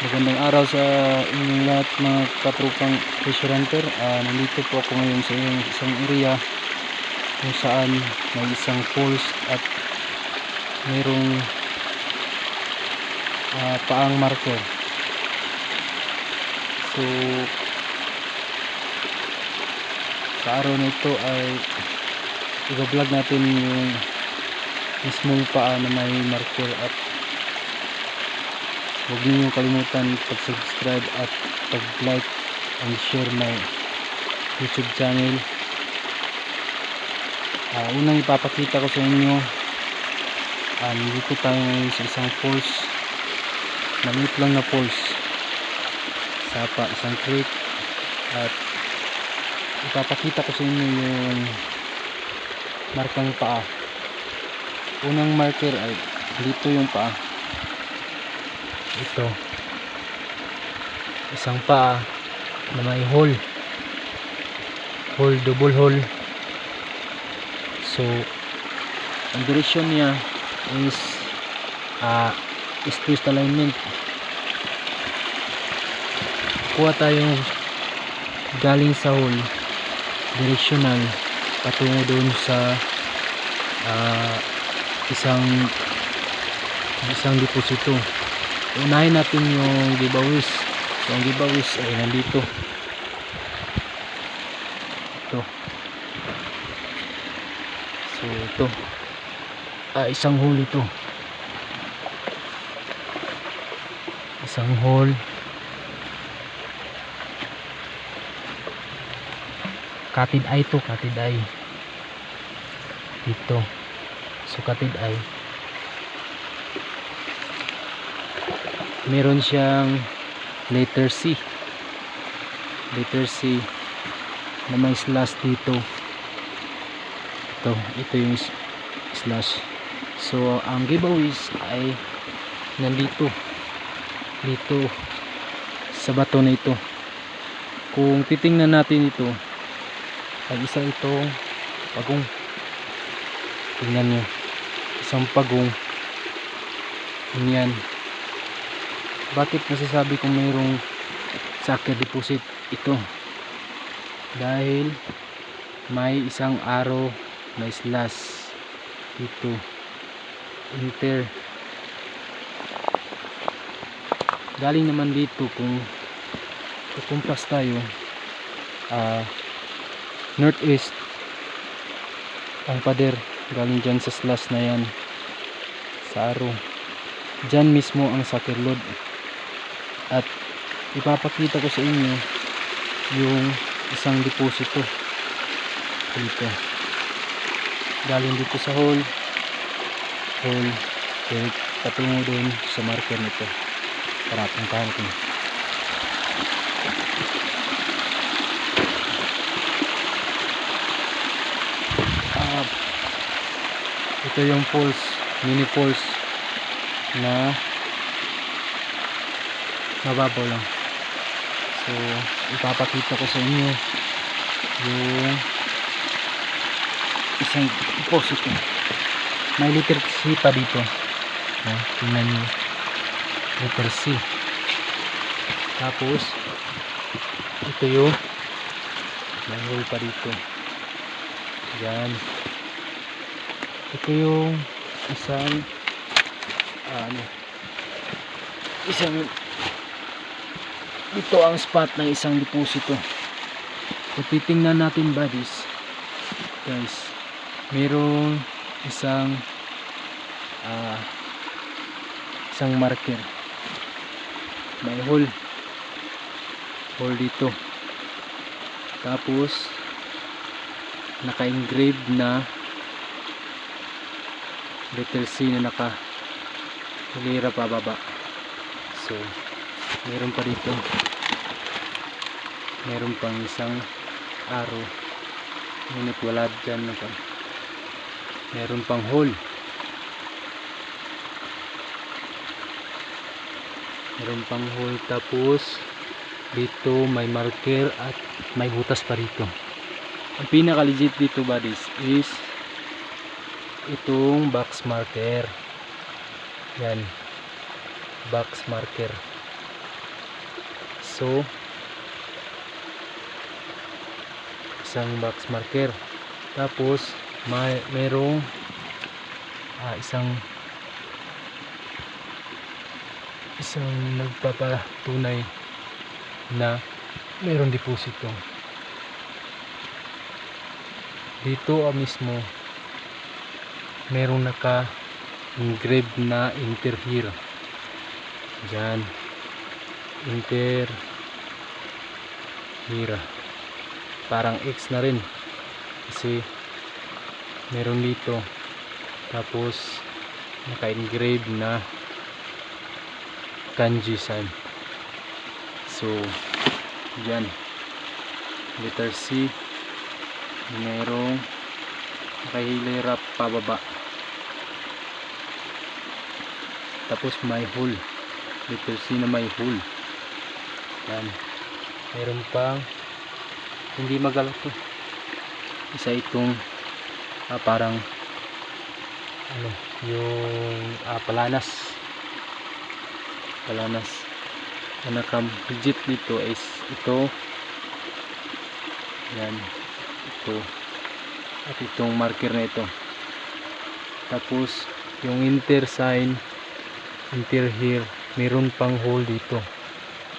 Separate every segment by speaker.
Speaker 1: Magandang araw sa inyong lahat mga katrupang treasure hunter. Nandito po ako ngayon sa isang area kung saan may isang falls at mayroong paang marker. So sa araw na ito ay i-vlog natin yung mismong paa na may marker, at huwag niyo kalimutan pag-subscribe at pag-like and share my YouTube channel. Unang ipapakita ko sa inyo, dito tayo ngayon sa isang falls, maliit lang na falls sa isang creek, at ipapakita ko sa inyo yung markang paa. Unang marker ay dito yung paa. Ito, isang paa na may hole, double hole. So ang direksyon niya is east-west alignment. Kuha tayo galing sa hole, directional, patungo doon sa isang deposito. Unahin natin yung giveaways. So ang giveaways ay nandito. Ito. So ito, isang hole ito. Isang hole. Cutted eye to, cutted eye. Dito. So cutted eye. Meron siyang letter C na may slash dito. Ito yung slash. So ang giveaways ay nandito, dito sa bato na ito. Kung titingnan natin ito, ay isa itong pagong. Tingnan nyo, isang pagong. Yan. Bakit masasabi kong mayroong sucker deposit ito? Dahil may isang arrow, may slash dito, enter. Galing naman dito, kung kukumpas tayo, northeast ang pader, galing dyan sa slash na yan, sa arrow. Dyan mismo ang sucker load. At ipapakita ko sa inyo yung isang deposito dito, galing dito sa hole, patungo doon sa marker nito. Tara, puntahan natin. Ito yung falls, mini falls na mababaw lang. So ipapakita ko sa inyo yung isang deposito. May letter C pa dito. Tingnan nyo, letter C. Tapos ito yung may hole pa dito. Yan. Ito yung isang ito ang spot ng isang deposito. Kung titingnan natin buddies, guys, mayroong isang marker, may hole dito. Tapos naka-engrave na letter C na naka-hilera pa baba. So meron pa dito, meron pang isang arrow, ngunit wala dyan. Meron pang hole, tapos dito may marker at may butas pa rito. Ang pinaka legit dito buddies is itong box marker. Yan, box marker. So isang box marker, tapos merong isang nagpapatunay na mayroong deposito dito. Mismo merong naka-engrave na enter here. Diyan, enter here, parang X na rin kasi meron dito, tapos naka-engrave na kanji sign. So diyan, letter C, merong nakahilera pababa, tapos may hole, letter C na may hole. Yan, meron pang hindi magalaw to, isa itong parang yung palanas ang naka-digit dito is ito, yan, ito at itong marker na ito. Tapos yung enter sign, enter here, meron pang hole dito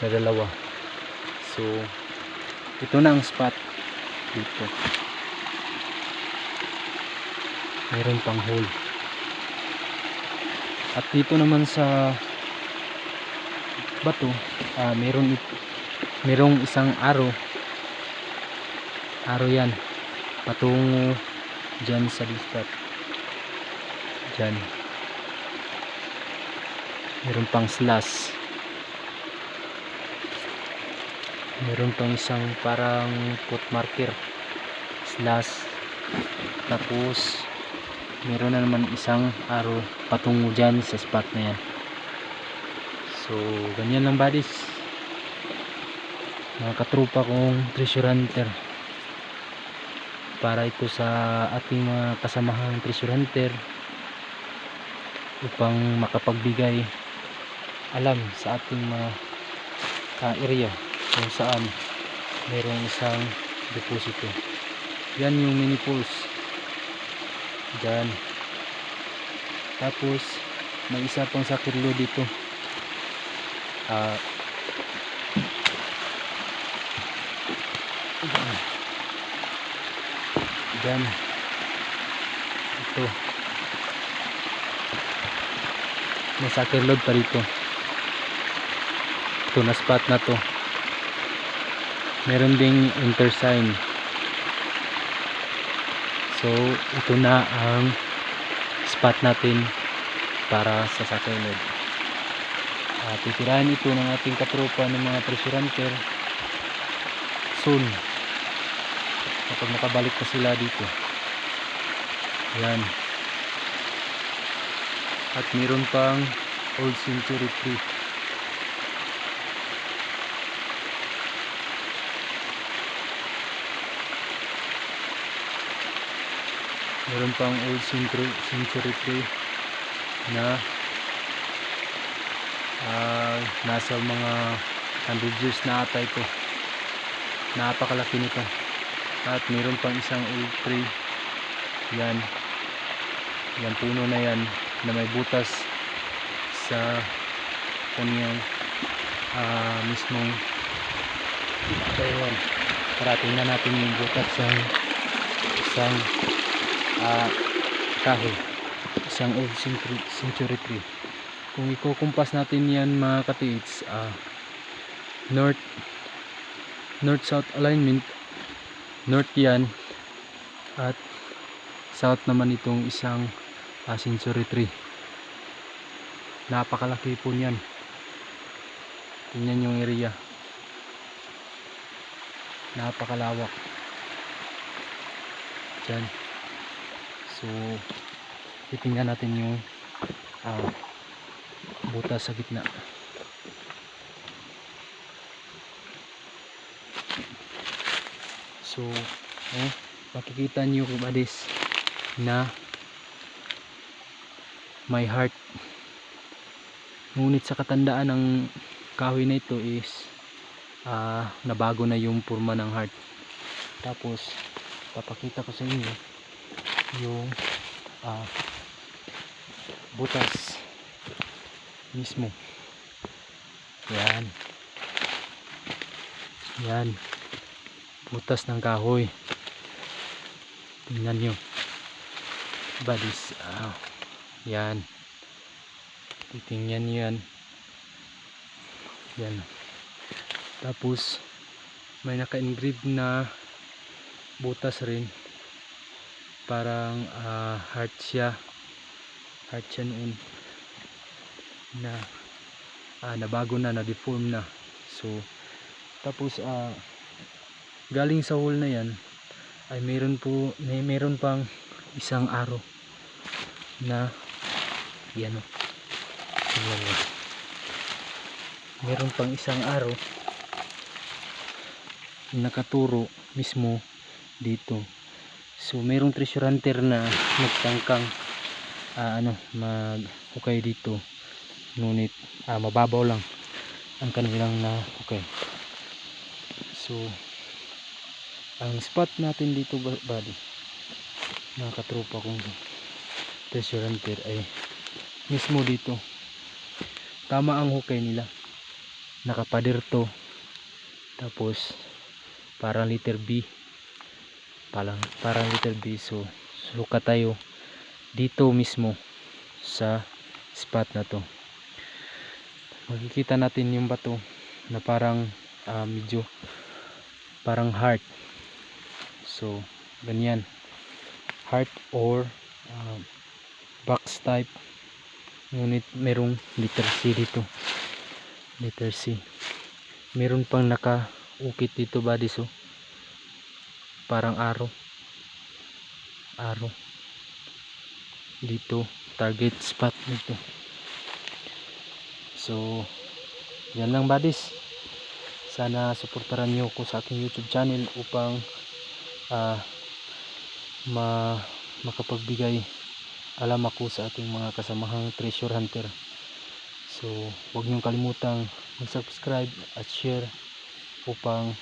Speaker 1: na dalawa. So ito na ang spot dito, meron pang hole. At dito naman sa bato, merong isang arrow yan patungo dyan sa spot. Dyan meron pang slash, meron pang isang parang foot marker slash, tapos meron na naman isang arrow patungo dyan sa spot na yan. So ganyan lang buddies, mga katrupa kong treasure hunter, para ito sa ating mga kasamahang treasure hunter upang makapagbigay alam sa ating mga area kung saan mayroong isang deposito. Yan yung mini pools dyan. Tapos may isa pang sakirlo dito, dyan, ito may sakir load pa rito. Ito na spot na to, meron ding enter sign. So ito na ang spot natin para sa sakir load. Titirahin ito ng ating katropa ng mga treasure hunter soon kapag nakabalik na sila dito. Yan, at meron pang old century tree. Meron pang old century tree na nasa mga 100 years na ata ito. Napakalaki nito. At meron pang isang old tree, yan puno na yan na may butas sa kanyang mismong kawan. Parating na natin yung butas sa isang kahoy, isang old century tree. Kung ikukumpas natin yan mga katiits, north south alignment, north yan, at south naman itong isang century tree. Napakalaki po niyan. Tingnan yung area, napakalawak dyan. So titingnan natin yung butas sa gitna. So makikita nyo buddies na may heart, ngunit sa katandaan ng kahoy na ito is nabago na yung forma ng heart. Tapos papakita ko sa inyo yung butas mismo. Yan butas ng kahoy. Tingnan nyo buddies. Yan, titingnan nyo yan. Tapos may naka-engrave na butas rin, parang heart siya noon na nabago na, na-deform na. So tapos galing sa hole na yan ay meron pang isang arrow na yan, meron pang isang arrow nakaturo mismo dito. So merong treasure hunter na nagtangkang mag-hukay dito, ngunit mababaw lang ang kanilang na hukay. So ang spot natin dito buddy, mga katropa kong treasure hunter, ay mismo dito. Tama ang hukay nila, nakapader to, tapos parang letter B, parang letter B. So suka tayo dito mismo sa spot na to. Makikita natin yung bato na parang medyo parang heart. So ganyan, heart or box type, ngunit merong letter C dito, letter C. Meron pang nakaukit dito buddy, so parang arrow dito, target spot dito. So yan lang buddies, sana suportaran nyo ko sa aking YouTube channel upang makapagbigay alam ako sa ating mga kasamahang treasure hunter. So huwag niyong kalimutang mag-subscribe at share upang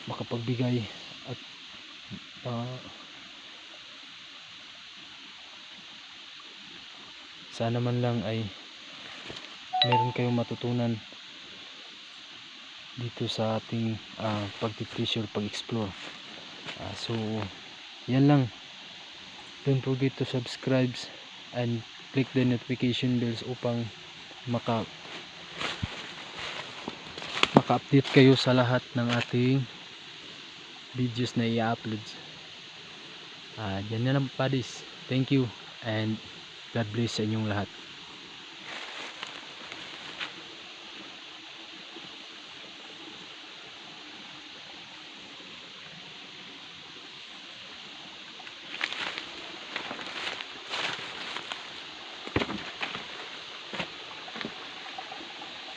Speaker 1: makapagbigay at sana man lang ay meron kayong matutunan dito sa ating pag-treasure, pag-explore. So yan lang, don't forget to subscribe and click the notification bells upang maka-update kayo sa lahat ng ating videos na i-upload. Yan na lang buddies. Thank you and God bless sa inyong lahat.